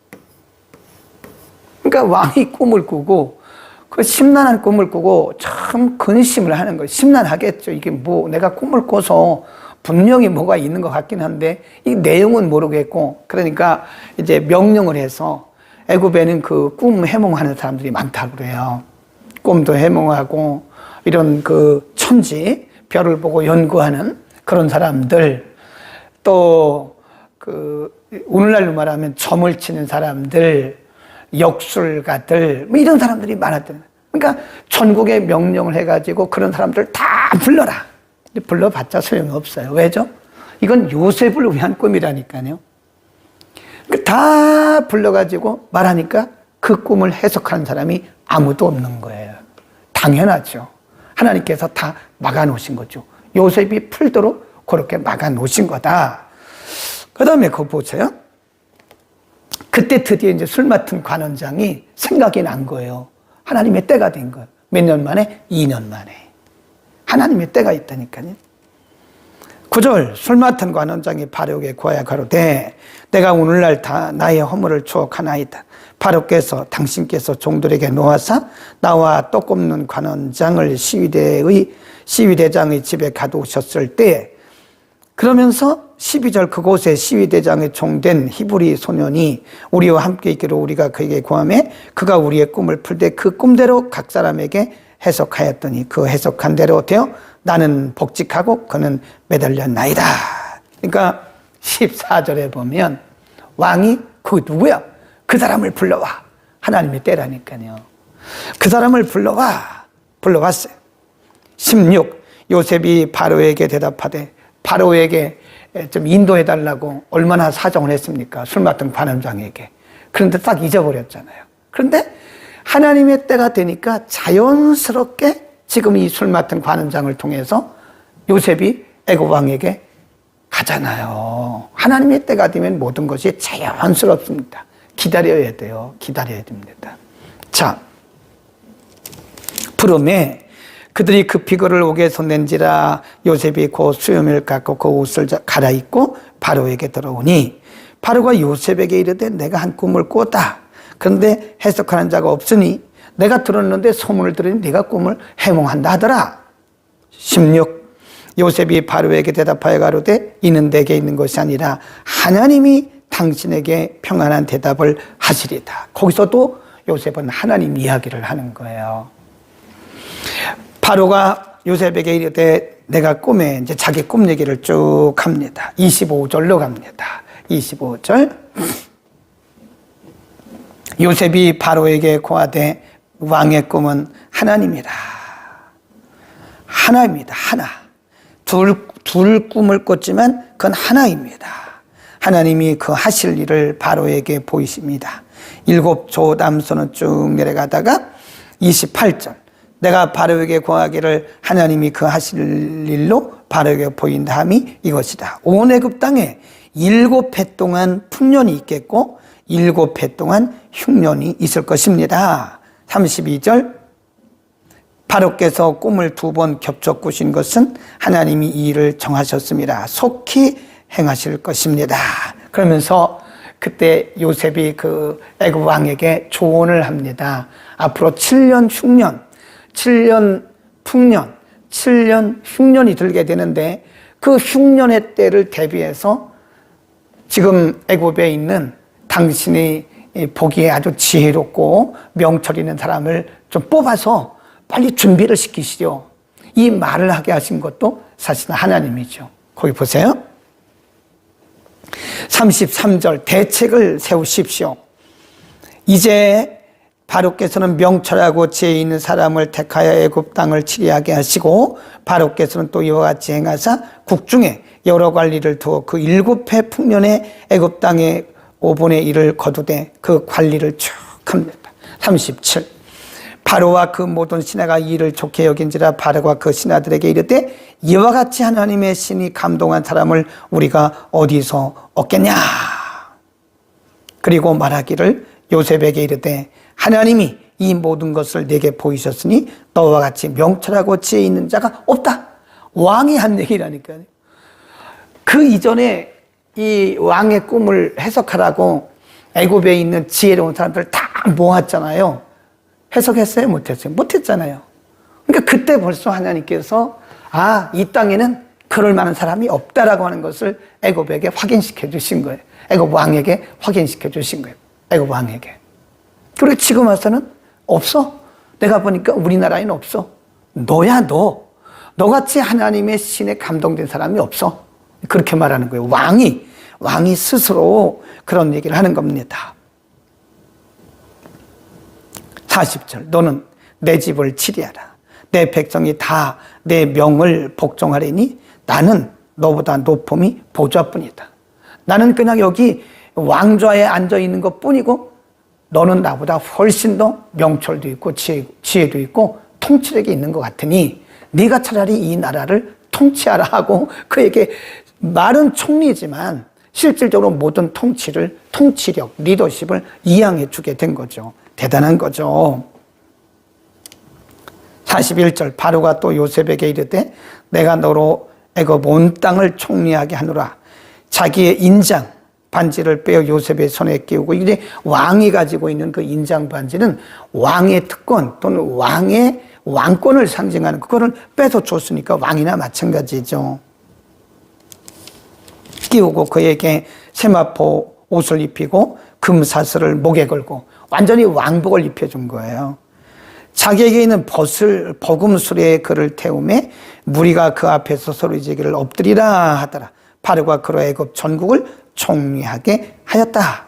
그러니까 왕이 꿈을 꾸고, 그 심란한 꿈을 꾸고 참 근심을 하는 거예요. 심란하겠죠. 이게 뭐 내가 꿈을 꿔서 분명히 뭐가 있는 것 같긴 한데 이 내용은 모르겠고, 그러니까 이제 명령을 해서 애굽에는 그 꿈 해몽하는 사람들이 많다고 그래요. 꿈도 해몽하고 이런 그 천지 별을 보고 연구하는 그런 사람들, 또 그 오늘날로 말하면 점을 치는 사람들, 역술가들, 뭐 이런 사람들이 많았던. 그러니까 전국에 명령을 해가지고 그런 사람들 다 불러라. 불러봤자 소용없어요. 왜죠? 이건 요셉을 위한 꿈이라니까요. 다 불러가지고 말하니까 그 꿈을 해석하는 사람이 아무도 없는 거예요. 당연하죠. 하나님께서 다 막아놓으신 거죠. 요셉이 풀도록 그렇게 막아놓으신 거다. 그 다음에 그거 보세요. 그때 드디어 이제 술 맡은 관원장이 생각이 난 거예요. 하나님의 때가 된 거예요. 몇 년 만에? 2년 만에. 하나님의 때가 있다니까요. 9절, 술 맡은 관원장이 바로에게 고하여 가로되 내가 오늘날 다 나의 허물을 추억하나이다. 바로께서 당신께서 종들에게 놓아사 나와 떡 굽는 관원장을 시위대장의 집에 가두셨을 때, 그러면서 12절, 그곳에 시위대장의 종된 히브리 소년이 우리와 함께 있기로 우리가 그에게 구하매 그가 우리의 꿈을 풀 때 그 꿈대로 각 사람에게 해석하였더니 그 해석한 대로 되어 나는 복직하고 그는 매달렸나이다. 그러니까 14절에 보면 왕이 그 누구야? 그 사람을 불러와. 하나님의 때라니까요. 그 사람을 불러왔어요. 16, 요셉이 바로에게 대답하되, 바로에게 좀 인도해달라고 얼마나 사정을 했습니까? 술 맡은 관원장에게. 그런데 딱 잊어버렸잖아요. 그런데 하나님의 때가 되니까 자연스럽게 지금 이 술 맡은 관원장을 통해서 요셉이 애굽 왕에게 가잖아요. 하나님의 때가 되면 모든 것이 자연스럽습니다. 기다려야 돼요. 기다려야 됩니다. 자, 부름에 그들이 급히 그를 옥에서 낸지라 요셉이 곧 수염을 깎고 그 옷을 갈아입고 바로에게 들어오니 바로가 요셉에게 이르되 내가 한 꿈을 꿨다. 그런데 해석하는 자가 없으니 내가 들었는데 소문을 들으니 네가 꿈을 해몽한다 하더라. 16. 요셉이 바로에게 대답하여 가로되 이는 내게 있는 것이 아니라 하나님이 당신에게 평안한 대답을 하시리다. 거기서도 요셉은 하나님 이야기를 하는 거예요. 바로가 요셉에게 이르되 내가 꿈에 이제 자기 꿈 얘기를 쭉 합니다. 25절로 갑니다. 25절. 요셉이 바로에게 고하되 왕의 꿈은 하나님이라. 하나입니다. 하나. 둘 꿈을 꿨지만 그건 하나입니다. 하나님이 그 하실 일을 바로에게 보이십니다. 7조 남소는 쭉 내려가다가 28절. 내가 바로에게 고하기를 하나님이 그 하실 일로 바로에게 보인다 함이 이것이다. 온 애굽 땅에 7해 동안 풍년이 있겠고 7해 동안 흉년이 있을 것입니다. 32절. 바로께서 꿈을 2번 겹쳐 꾸신 것은 하나님이 이 일을 정하셨습니다. 속히 행하실 것입니다. 그러면서 그때 요셉이 그 애굽 왕에게 조언을 합니다. 앞으로 7년 흉년, 7년 풍년, 7년 흉년이 들게 되는데 그 흉년의 때를 대비해서 지금 애굽에 있는 당신이 보기에 아주 지혜롭고 명철 있는 사람을 좀 뽑아서 빨리 준비를 시키시죠. 이 말을 하게 하신 것도 사실은 하나님이죠. 거기 보세요. 33절 대책을 세우십시오. 이제 바로께서는 명철하고 지혜 있는 사람을 택하여 애굽 땅을 치리하게 하시고 바로께서는 또 이와 같이 행하사 국중에 여러 관리를 두어 그 7해 풍년에 애굽 땅에 5분의 1을 거두되 그 관리를 쭉 합니다. 37. 바로와 그 모든 신하가 이 일을 좋게 여긴지라 바로가 그 신하들에게 이르되 이와 같이 하나님의 신이 감동한 사람을 우리가 어디서 얻겠냐. 그리고 말하기를 요셉에게 이르되 하나님이 이 모든 것을 내게 보이셨으니 너와 같이 명철하고 지혜 있는 자가 없다. 왕이 한 얘기라니까요. 그 이전에 이 왕의 꿈을 해석하라고 애굽에 있는 지혜로운 사람들 다 모았잖아요. 해석했어요? 못했어요? 못했잖아요. 그러니까 그때 벌써 하나님께서 이 땅에는 그럴 만한 사람이 없다라고 하는 것을 애굽에게 확인시켜 주신 거예요. 애굽 왕에게 확인시켜 주신 거예요. 애굽 왕에게. 그리고 지금 와서는 없어. 내가 보니까 우리나라에는 없어. 너야 너. 너같이 하나님의 신에 감동된 사람이 없어. 그렇게 말하는 거예요. 왕이 스스로 그런 얘기를 하는 겁니다. 40절. 너는 내 집을 치리하라. 내 백성이 다 내 명을 복종하리니 나는 너보다 높음이 보좌뿐이다. 나는 그냥 여기 왕좌에 앉아 있는 것 뿐이고 너는 나보다 훨씬 더 명철도 있고 지혜도 있고 통치력이 있는 것 같으니 네가 차라리 이 나라를 통치하라 하고 그에게 말은 총리지만 실질적으로 모든 통치력, 리더십을 이양해 주게 된 거죠. 대단한 거죠. 41절. 바로가 또 요셉에게 이르되 내가 너로 애굽 온 땅을 총리하게 하노라. 자기의 인장 반지를 빼어 요셉의 손에 끼우고, 이제 왕이 가지고 있는 그 인장 반지는 왕의 특권 또는 왕의 왕권을 상징하는 그거를 빼서 줬으니까 왕이나 마찬가지죠. 끼우고 그에게 세마포 옷을 입히고 금사슬을 목에 걸고 완전히 왕복을 입혀준 거예요. 자기에게 있는 버금술에 그를 태우매 무리가 그 앞에서 소리지기를 엎드리라 하더라. 바로가 그로 애굽 전국을 총리하게 하였다.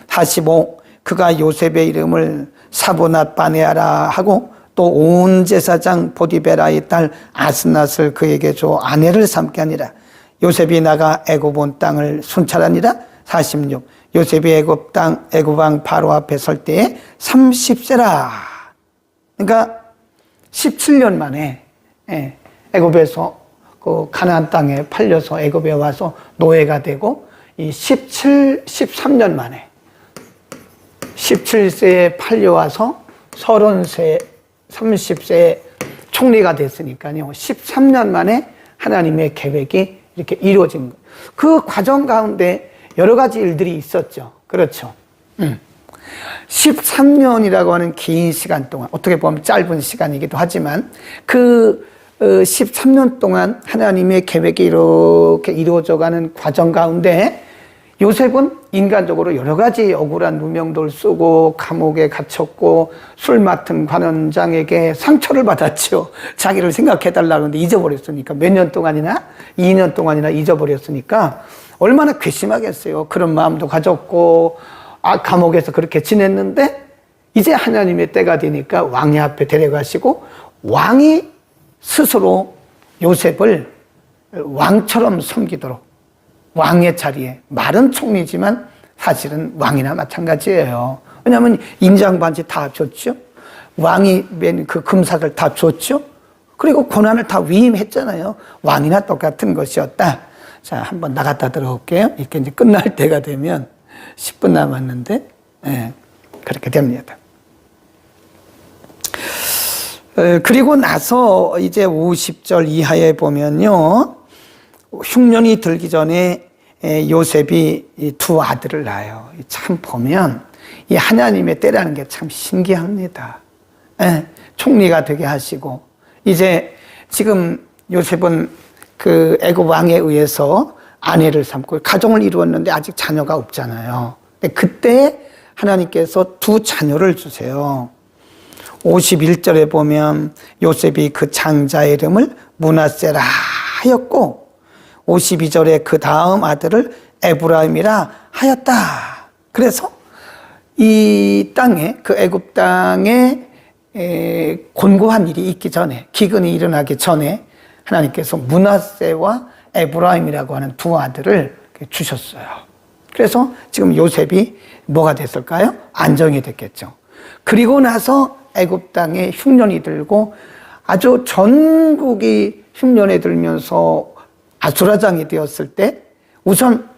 45. 그가 요셉의 이름을 사보낫 바네아라 하고 또 온 제사장 보디베라의 딸 아스낫을 그에게 줘 아내를 삼게 하니라. 요셉이 나가 애굽 온 땅을 순찰하니라. 46. 요셉이 애굽 왕 바로 앞에 설 때에 30세라. 그러니까 17년 만에 애굽에서 그 가나안 땅에 팔려서 애굽에 와서 노예가 되고 이 13년 만에 17세에 팔려와서 30세, 30세에 총리가 됐으니까요. 13년 만에 하나님의 계획이 이렇게 이루어진 거예요. 그 과정 가운데 여러 가지 일들이 있었죠. 그렇죠. 13년이라고 하는 긴 시간 동안, 어떻게 보면 짧은 시간이기도 하지만 그 13년 동안 하나님의 계획이 이렇게 이루어져가는 과정 가운데 요셉은 인간적으로 여러 가지 억울한 누명도를 쓰고 감옥에 갇혔고 술 맡은 관원장에게 상처를 받았죠. 자기를 생각해달라고 하는데 잊어버렸으니까 몇 년 동안이나 2년 동안이나 잊어버렸으니까 얼마나 괘씸하겠어요. 그런 마음도 가졌고 감옥에서 그렇게 지냈는데 이제 하나님의 때가 되니까 왕의 앞에 데려가시고 왕이 스스로 요셉을 왕처럼 섬기도록 왕의 자리에, 말은 총리지만 사실은 왕이나 마찬가지예요. 왜냐하면 인장반지 다 줬죠. 왕이 맨 그 금삭을 다 줬죠. 그리고 고난을 다 위임했잖아요. 왕이나 똑같은 것이었다. 자, 한번 나갔다 들어올게요. 이렇게 이제 끝날 때가 되면 10분 남았는데, 그렇게 됩니다. 그리고 나서 이제 50절 이하에 보면요. 흉년이 들기 전에 요셉이 두 아들을 낳아요. 참 보면 이 하나님의 때라는 게 참 신기합니다. 총리가 되게 하시고 이제 지금 요셉은 그 애굽 왕에 의해서 아내를 삼고 가정을 이루었는데 아직 자녀가 없잖아요. 그때 하나님께서 두 자녀를 주세요. 51절에 보면 요셉이 그 장자의 이름을 므낫세라 하였고 52절에 그 다음 아들을 에브라임이라 하였다. 그래서 이 땅에, 그 애굽 땅에 곤고한 일이 있기 전에, 기근이 일어나기 전에 하나님께서 므낫세와 에브라임이라고 하는 두 아들을 주셨어요. 그래서 지금 요셉이 뭐가 됐을까요? 안정이 됐겠죠. 그리고 나서 애굽 땅에 흉년이 들고 아주 전국이 흉년에 들면서 아수라장이 되었을 때 우선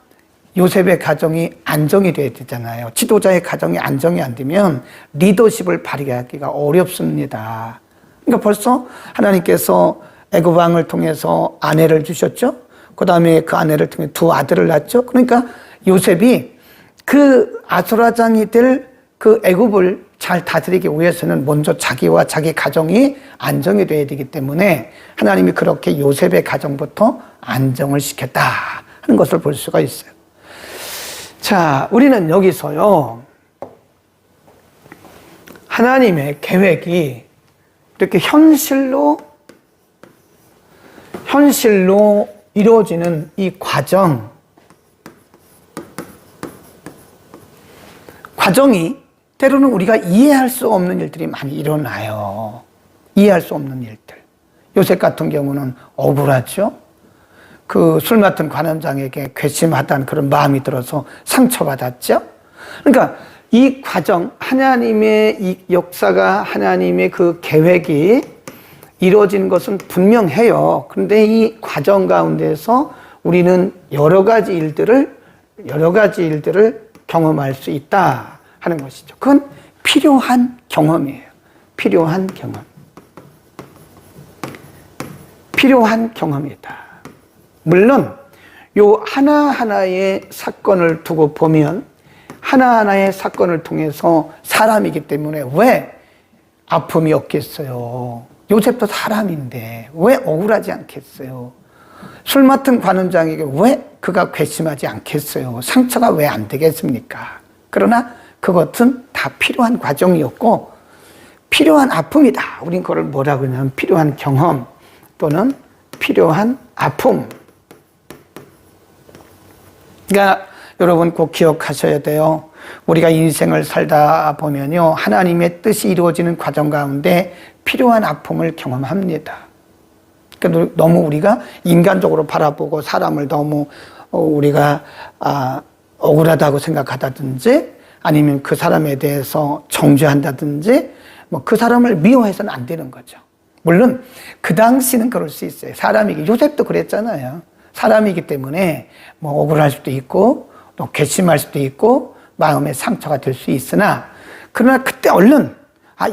요셉의 가정이 안정이 돼야 되잖아요. 지도자의 가정이 안정이 안 되면 리더십을 발휘하기가 어렵습니다. 그러니까 벌써 하나님께서 애굽 왕을 통해서 아내를 주셨죠. 그 다음에 그 아내를 통해 두 아들을 낳았죠. 그러니까 요셉이 그 아수라장이 될 그 애굽을 잘 다스리기 위해서는 먼저 자기와 자기 가정이 안정이 돼야 되기 때문에 하나님이 그렇게 요셉의 가정부터 안정을 시켰다 하는 것을 볼 수가 있어요. 자, 우리는 여기서요, 하나님의 계획이 이렇게 현실로 이루어지는 이 과정이 때로는 우리가 이해할 수 없는 일들이 많이 일어나요. 이해할 수 없는 일들. 요셉 같은 경우는 억울하죠. 그 술 맡은 관원장에게 괘씸하다는 그런 마음이 들어서 상처받았죠. 그러니까 이 과정, 하나님의 이 역사가, 하나님의 그 계획이 이루어지는 것은 분명해요. 그런데 이 과정 가운데서 우리는 여러 가지 일들을 경험할 수 있다 하는 것이죠. 그건 필요한 경험이에요. 필요한 경험이다. 물론 요 하나하나의 사건을 두고 보면 하나하나의 사건을 통해서 사람이기 때문에 왜 아픔이 없겠어요? 요셉도 사람인데 왜 억울하지 않겠어요? 술 맡은 관원장에게 왜 그가 괘씸하지 않겠어요? 상처가 왜 안 되겠습니까? 그러나 그것은 다 필요한 과정이었고 필요한 아픔이다. 우린 그걸 뭐라고 하냐면 필요한 경험 또는 필요한 아픔. 그러니까 여러분 꼭 기억하셔야 돼요. 우리가 인생을 살다 보면요, 하나님의 뜻이 이루어지는 과정 가운데 필요한 아픔을 경험합니다. 그러니까 너무 우리가 인간적으로 바라보고 사람을 너무 우리가 억울하다고 생각하다든지 아니면 그 사람에 대해서 정죄한다든지 뭐 그 사람을 미워해서는 안 되는 거죠. 물론 그 당시는 그럴 수 있어요. 요셉도 그랬잖아요. 사람이기 때문에 뭐 억울할 수도 있고 또 괘씸할 수도 있고 마음의 상처가 될 수 있으나, 그러나 그때 얼른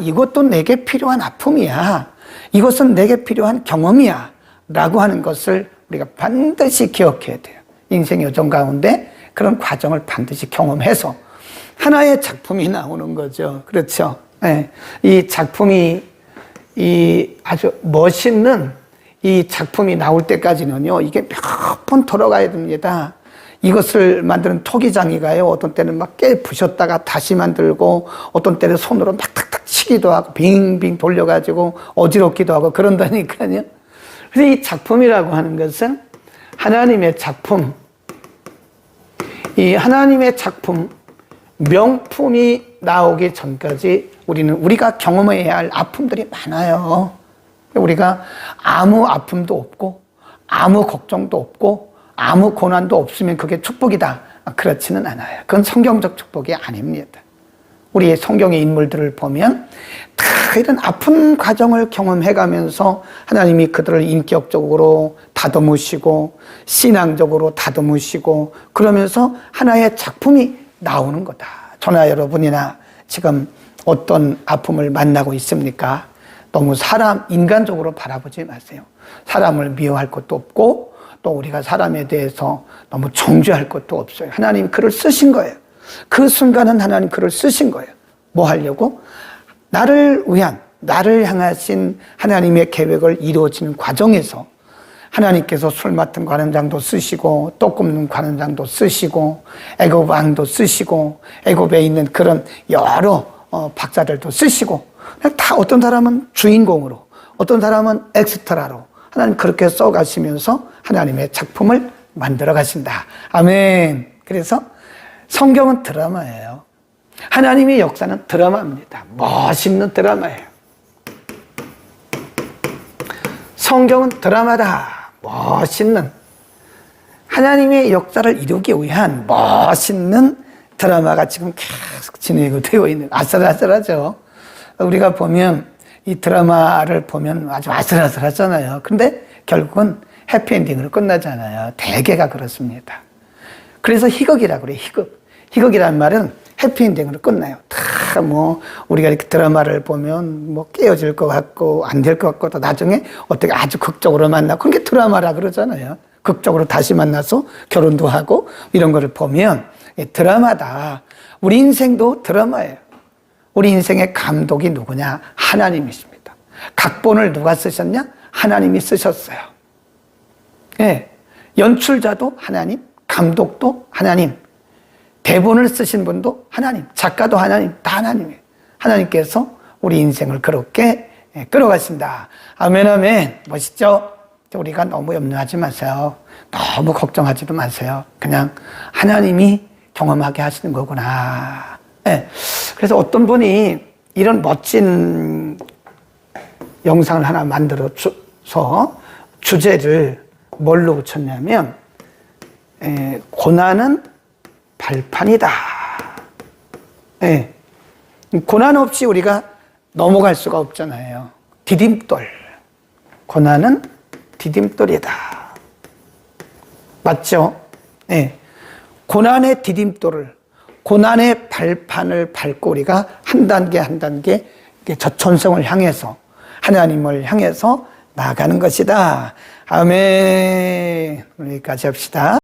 이것도 내게 필요한 아픔이야, 이것은 내게 필요한 경험이야 라고 하는 것을 우리가 반드시 기억해야 돼요. 인생의 여정 가운데 그런 과정을 반드시 경험해서 하나의 작품이 나오는 거죠. 그렇죠? 네. 이 작품이 아주 멋있는 이 작품이 나올 때까지는요, 이게 몇 번 돌아가야 됩니다. 이것을 만드는 토기장이가요, 어떤 때는 막 부셨다가 다시 만들고, 어떤 때는 손으로 막 탁탁 치기도 하고, 빙빙 돌려가지고 어지럽기도 하고 그런다니까요. 그래서 이 작품이라고 하는 것은 하나님의 작품, 이 하나님의 작품, 명품이 나오기 전까지 우리가 경험해야 할 아픔들이 많아요. 우리가 아무 아픔도 없고, 아무 걱정도 없고, 아무 고난도 없으면 그게 축복이다, 그렇지는 않아요. 그건 성경적 축복이 아닙니다. 우리의 성경의 인물들을 보면 다 이런 아픈 과정을 경험해가면서 하나님이 그들을 인격적으로 다듬으시고 신앙적으로 다듬으시고 그러면서 하나의 작품이 나오는 거다. 저나 여러분이나 지금 어떤 아픔을 만나고 있습니까? 너무 인간적으로 바라보지 마세요. 사람을 미워할 것도 없고 또 우리가 사람에 대해서 너무 정죄할 것도 없어요. 하나님이 그를 쓰신 거예요. 그 순간은 하나님 그를 쓰신 거예요. 뭐 하려고? 나를 향하신 하나님의 계획을 이루어지는 과정에서 하나님께서 술 맡은 관원장도 쓰시고 떡 굽는 관원장도 쓰시고 애굽 왕도 쓰시고 애굽에 있는 그런 여러 박사들도 쓰시고, 다 어떤 사람은 주인공으로, 어떤 사람은 엑스트라로 하나님 그렇게 써가시면서 하나님의 작품을 만들어 가신다. 아멘. 그래서 성경은 드라마예요. 하나님의 역사는 드라마입니다. 멋있는 드라마예요. 성경은 드라마다. 멋있는 하나님의 역사를 이루기 위한 멋있는 드라마가 지금 계속 진행이 되어 있는, 아슬아슬하죠. 우리가 보면 이 드라마를 보면 아주 아슬아슬하잖아요. 근데 결국은 해피엔딩으로 끝나잖아요. 대개가 그렇습니다. 그래서 희극이라고 그래요. 희극이라는 말은 해피엔딩으로 끝나요. 다 우리가 이렇게 드라마를 보면 깨어질 것 같고 안 될 것 같고 또 나중에 어떻게 아주 극적으로 만나고, 그런 게 드라마라 그러잖아요. 극적으로 다시 만나서 결혼도 하고 이런 거를 보면 드라마다. 우리 인생도 드라마예요. 우리 인생의 감독이 누구냐? 하나님이십니다. 각본을 누가 쓰셨냐? 하나님이 쓰셨어요. 예. 연출자도 하나님, 감독도 하나님, 대본을 쓰신 분도 하나님, 작가도 하나님, 다 하나님이에요. 하나님께서 우리 인생을 그렇게 끌어가신다. 아멘, 아멘. 멋있죠? 우리가 너무 염려하지 마세요. 너무 걱정하지도 마세요. 그냥 하나님이 경험하게 하시는 거구나. 네. 그래서 어떤 분이 이런 멋진 영상을 하나 만들어서 주제를 뭘로 붙였냐면, 고난은 발판이다. 네. 고난 없이 우리가 넘어갈 수가 없잖아요. 디딤돌. 고난은 디딤돌이다. 맞죠? 네. 고난의 디딤돌을, 고난의 발판을 밟고 우리가 한 단계 한 단계 저천성을 향해서, 하나님을 향해서 나아가는 것이다. 아멘. 여기까지 합시다.